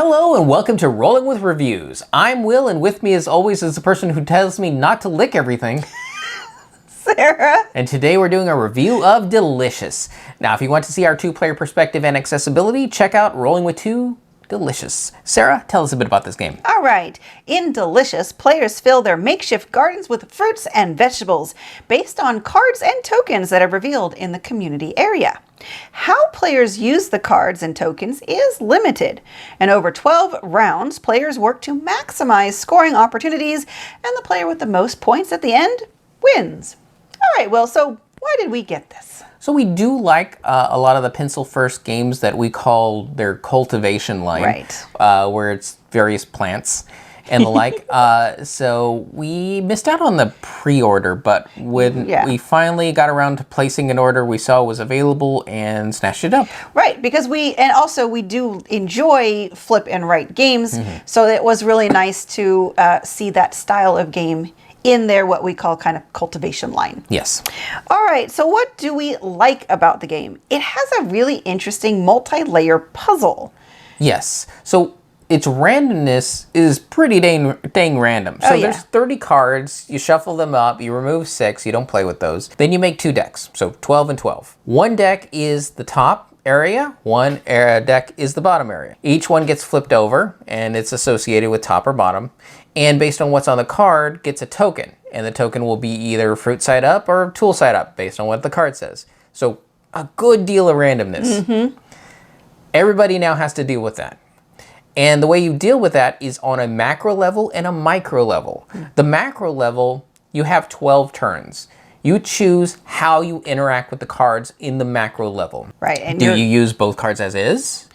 Hello and welcome to Rolling with Reviews. I'm Will, and with me as always is the person who tells me not to lick everything, Sarah. And today we're doing a review of Delicious. Now if you want to see our two-player perspective and accessibility, check out Rolling with Two Delicious. Sarah, tell us a bit about this game. All right. In Delicious, players fill their makeshift gardens with fruits and vegetables based on cards and tokens that are revealed in the community area. How players use the cards and tokens is limited, and over 12 rounds, players work to maximize scoring opportunities, and the player with the most points at the end wins. All right, Will, so why did we get this? So we do like a lot of the pencil first games that we call their cultivation line, right? Where it's various plants and the like. So we missed out on the pre-order, but when we finally got around to placing an order, we saw it was available and snatched it up. Right, because we do enjoy flip and write games, so it was really nice to see that style of game in their what we call kind of cultivation line. Yes. All right, so what do we like about the game? It has a really interesting multi-layer puzzle. Yes. So its randomness is pretty dang random. So there's 30 cards, you shuffle them up, you remove 6, you don't play with those. Then you make 2 decks, so 12 and 12. One deck is the top area, one deck is the bottom area. Each one gets flipped over and it's associated with top or bottom. And based on what's on the card, gets a token. And the token will be either fruit side up or tool side up, based on what the card says. So a good deal of randomness. Everybody now has to deal with that. And the way you deal with that is on a macro level and a micro level. The macro level, you have 12 turns. You choose how you interact with the cards in the macro level. Right. And do you use both cards as is?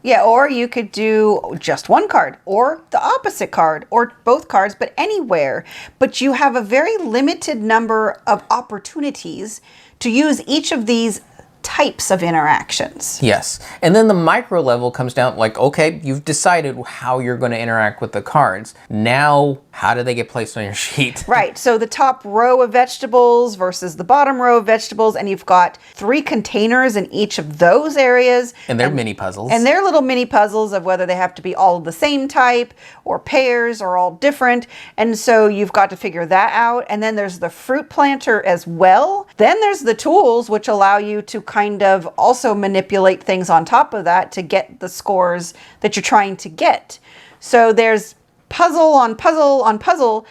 Yeah, or you could do just one card, or the opposite card, or both cards, but anywhere. But you have a very limited number of opportunities to use each of these types of interactions. Yes. And then the micro level comes down like, okay, you've decided how you're going to interact with the cards. Now, how do they get placed on your sheet? Right. So the top row of vegetables versus the bottom row of vegetables, and you've got 3 containers in each of those areas. And they're mini puzzles. And they're little mini puzzles of whether they have to be all the same type or pairs or all different. And so you've got to figure that out. And then there's the fruit planter as well. Then there's the tools, which allow you to kind of also manipulate things on top of that to get the scores that you're trying to get. So there's puzzle on puzzle on puzzle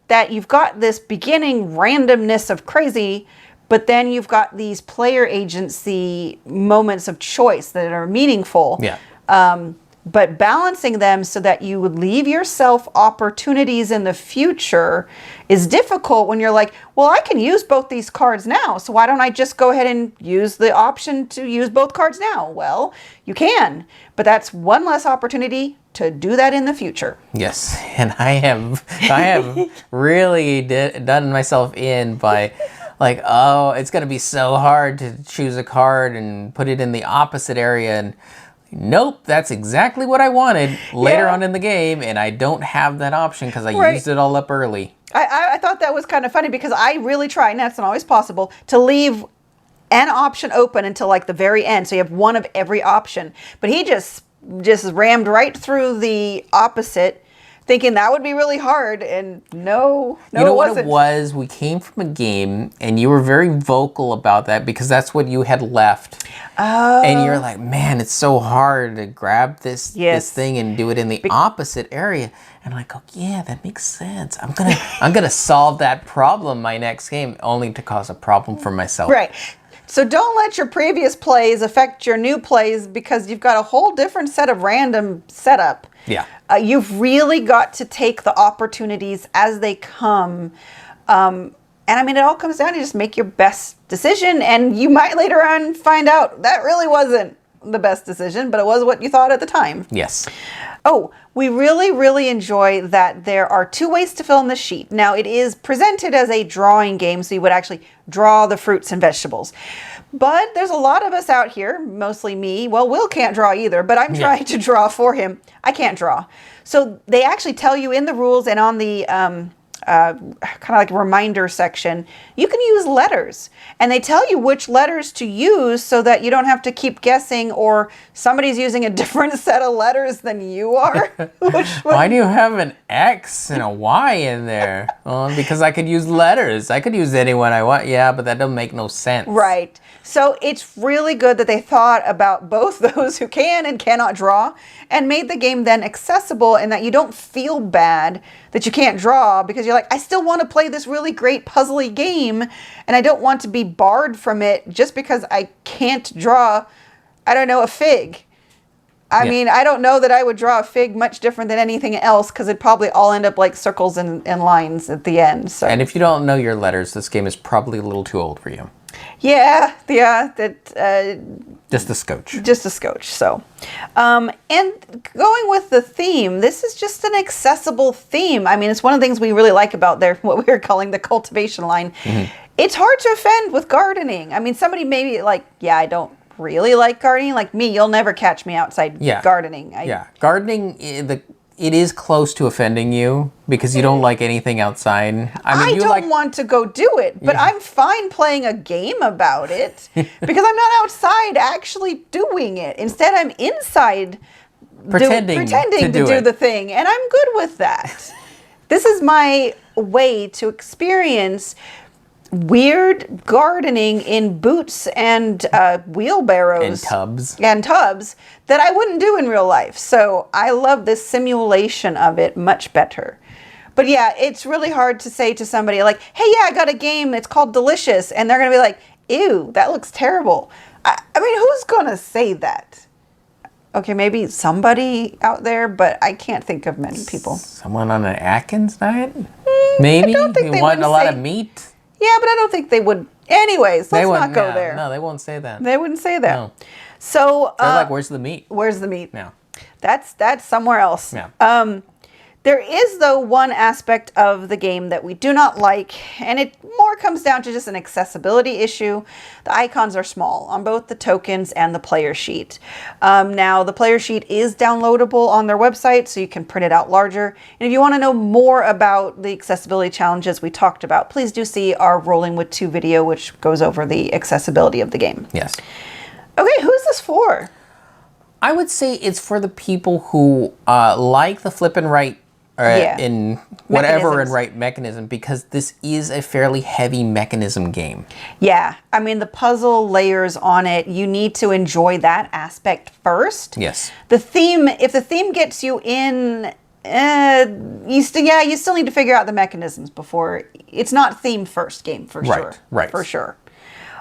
that you've got this beginning randomness of crazy, but then you've got these player agency moments of choice that are meaningful. Yeah. But balancing them so that you would leave yourself opportunities in the future is difficult when you're like, well, I can use both these cards now, so why don't I just go ahead and use the option to use both cards now? Well, you can, but that's one less opportunity to do that in the future. Yes, and I have really done myself in by like, oh, it's going to be so hard to choose a card and put it in the opposite area, and nope, that's exactly what I wanted later on in the game, and I don't have that option because I used it all up early. I thought that was kind of funny because I really try, and that's not always possible, to leave an option open until like the very end, so you have one of every option. But he just rammed right through the opposite, thinking that would be really hard, and no, you know it wasn't. What it was? We came from a game, and you were very vocal about that because that's what you had left. Oh. And you're like, man, it's so hard to grab this thing and do it in the opposite area. And I'm like, oh yeah, that makes sense. I'm gonna solve that problem my next game, only to cause a problem for myself. Right. So don't let your previous plays affect your new plays because you've got a whole different set of random setup. Yeah. You've really got to take the opportunities as they come. And I mean, it all comes down to just make your best decision. And you might later on find out that really wasn't the best decision, but it was what you thought at the time. Yes. Oh, we really, really enjoy that there are 2 ways to fill in the sheet. Now, it is presented as a drawing game, so you would actually draw the fruits and vegetables. But there's a lot of us out here, mostly me. Well, Will can't draw either, but I'm trying to draw for him. I can't draw. So they actually tell you in the rules and on the kind of like reminder section, you can use letters, and they tell you which letters to use so that you don't have to keep guessing or somebody's using a different set of letters than you are. Why do you have an X and a Y in there? Well, because I could use letters. I could use anyone I want. Yeah, but that doesn't make no sense. Right. So it's really good that they thought about both those who can and cannot draw and made the game then accessible, and that you don't feel bad that you can't draw because you're like, I still want to play this really great puzzly game and I don't want to be barred from it just because I can't draw, I don't know, a fig. I mean, I don't know that I would draw a fig much different than anything else because it'd probably all end up like circles and lines at the end. So. And if you don't know your letters, this game is probably a little too old for you. Yeah, just a scotch. Just a scotch. So, and going with the theme, this is just an accessible theme. I mean, it's one of the things we really like about what we were calling the cultivation line. Mm-hmm. It's hard to offend with gardening. I mean, somebody maybe like, yeah, I don't really like gardening. Like me, you'll never catch me outside gardening. Gardening, it is close to offending you because you don't like anything outside. I don't want to go do it, but I'm fine playing a game about it because I'm not outside actually doing it. Instead, I'm inside pretending to do the thing, and I'm good with that. This is my way to experience weird gardening in boots and wheelbarrows and tubs that I wouldn't do in real life. So I love this simulation of it much better. But yeah, it's really hard to say to somebody like, hey, yeah, I got a game, it's called Delicious, and they're gonna be like, ew, that looks terrible. I mean, who's gonna say that? Okay, maybe somebody out there, but I can't think of many people. Someone on an Atkins diet? Maybe? I don't think you want a lot of meat? Yeah, but I don't think they would. Anyways, let's not go there. No, they won't say that. They wouldn't say that. No. So, they're like, where's the meat? Where's the meat? Yeah. That's somewhere else. Yeah. There is, though, one aspect of the game that we do not like, and it more comes down to just an accessibility issue. The icons are small on both the tokens and the player sheet. Now, the player sheet is downloadable on their website, so you can print it out larger. And if you want to know more about the accessibility challenges we talked about, please do see our Rolling with 2 video, which goes over the accessibility of the game. Yes. Okay, who's this for? I would say it's for the people who like the flip and right in whatever and right mechanism, because this is a fairly heavy mechanism game. Yeah, I mean the puzzle layers on it, you need to enjoy that aspect first. Yes. The theme, if the theme gets you in, you still need to figure out the mechanisms before. It's not theme first game for sure. Right. For sure.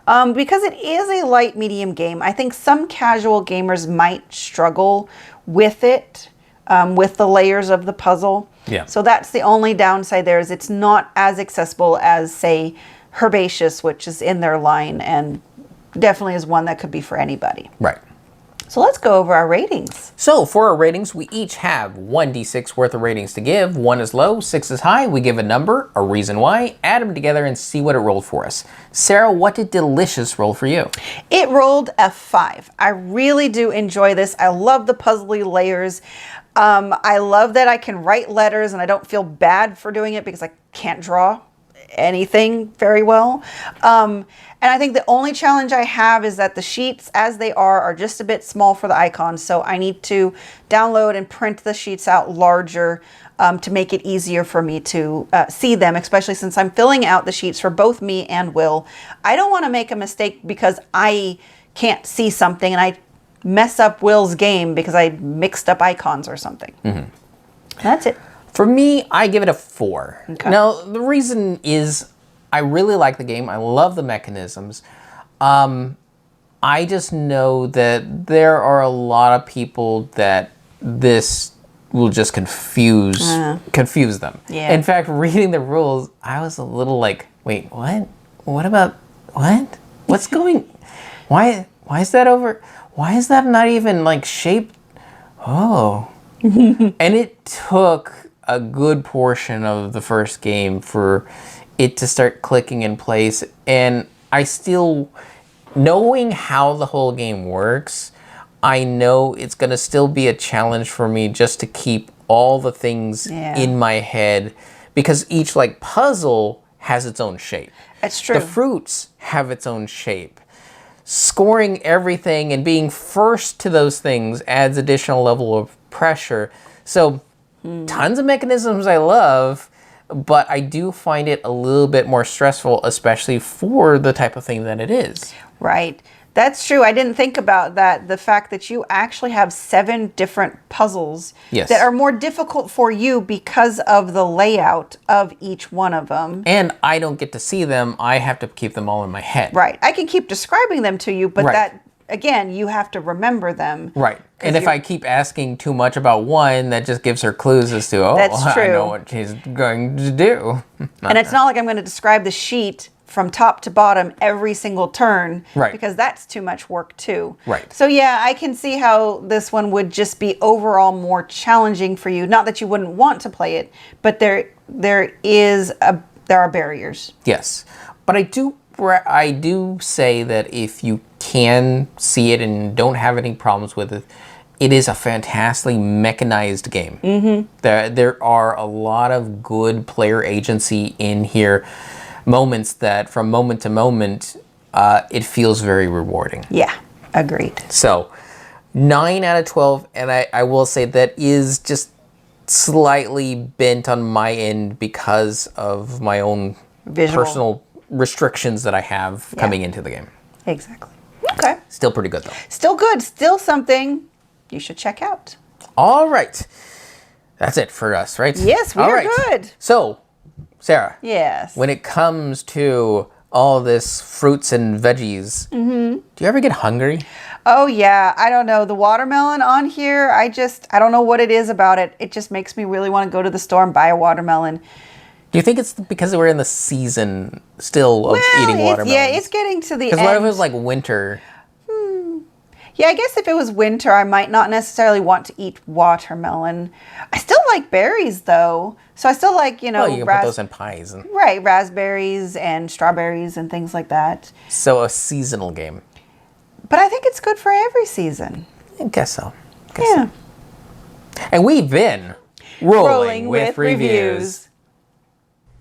Because it is a light medium game, I think some casual gamers might struggle with it. With the layers of the puzzle. Yeah. So that's the only downside there, is it's not as accessible as, say, Herbaceous, which is in their line and definitely is one that could be for anybody. Right. So let's go over our ratings. So for our ratings, we each have 1d6 worth of ratings to give. 1 is low, 6 is high. We give a number, a reason why, add them together and see what it rolled for us. Sarah, what did Delicious roll for you? It rolled a 5. I really do enjoy this. I love the puzzly layers. I love that I can write letters and I don't feel bad for doing it because I can't draw anything very well. And I think the only challenge I have is that the sheets as they are just a bit small for the icons. So I need to download and print the sheets out larger to make it easier for me to see them, especially since I'm filling out the sheets for both me and Will. I don't want to make a mistake because I can't see something and I mess up Will's game because I mixed up icons or something. Mm-hmm. That's it. For me, I give it a 4. Okay. Now, the reason is I really like the game. I love the mechanisms. I just know that there are a lot of people that this will just confuse them. Yeah. In fact, reading the rules, I was a little like, wait, what? What about, what? What's going, why is that over? Why is that not even like shaped? Oh. And it took a good portion of the first game for it to start clicking in place. And I still, knowing how the whole game works, I know it's going to still be a challenge for me just to keep all the things in my head. because each like puzzle has its own shape. It's true. The fruits have its own shape. Scoring everything and being first to those things adds additional level of pressure. So tons of mechanisms I love, but I do find it a little bit more stressful, especially for the type of thing that it is. Right. That's true. I didn't think about that. The fact that you actually have 7 different puzzles that are more difficult for you because of the layout of each one of them. And I don't get to see them. I have to keep them all in my head. Right. I can keep describing them to you, but that, again, you have to remember them. Right. And if I keep asking too much about one, that just gives her clues as to, That's true. I know what she's going to do. And it's not like I'm going to describe the sheet from top to bottom every single turn, because that's too much work too. Right. So yeah, I can see how this one would just be overall more challenging for you. Not that you wouldn't want to play it, but there are barriers. Yes, but I do say that if you can see it and don't have any problems with it, it is a fantastically mechanized game. There are a lot of good player agency in here. Moments that from moment to moment, it feels very rewarding. Yeah, agreed. So 9 out of 12, and I will say that is just slightly bent on my end because of my own personal restrictions that I have coming into the game. Exactly. Okay. Still pretty good though. Still good. Still something you should check out. All right. That's it for us, right? Yes, we are good. So, Sarah. Yes. When it comes to all this fruits and veggies, do you ever get hungry? Oh yeah, I don't know. The watermelon on here, I don't know what it is about it. It just makes me really want to go to the store and buy a watermelon. Do you think it's because we're in the season still of eating watermelons? Yeah, it's getting to the end. Because what if it was like winter? Yeah, I guess if it was winter, I might not necessarily want to eat watermelon. I still like berries, though. So I still like, you know... Well, you can put those in pies. Right, raspberries and strawberries and things like that. So a seasonal game. But I think it's good for every season. I guess so. Yeah. And we've been Rolling with Reviews.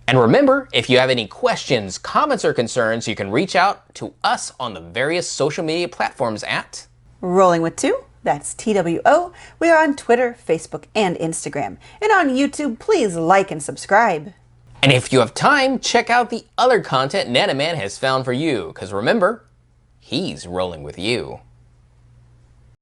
And remember, if you have any questions, comments, or concerns, you can reach out to us on the various social media platforms at... Rolling with 2, that's TWO. We are on Twitter, Facebook, and Instagram. And on YouTube, please like and subscribe. And if you have time, check out the other content Nanaman has found for you, because remember, he's rolling with you.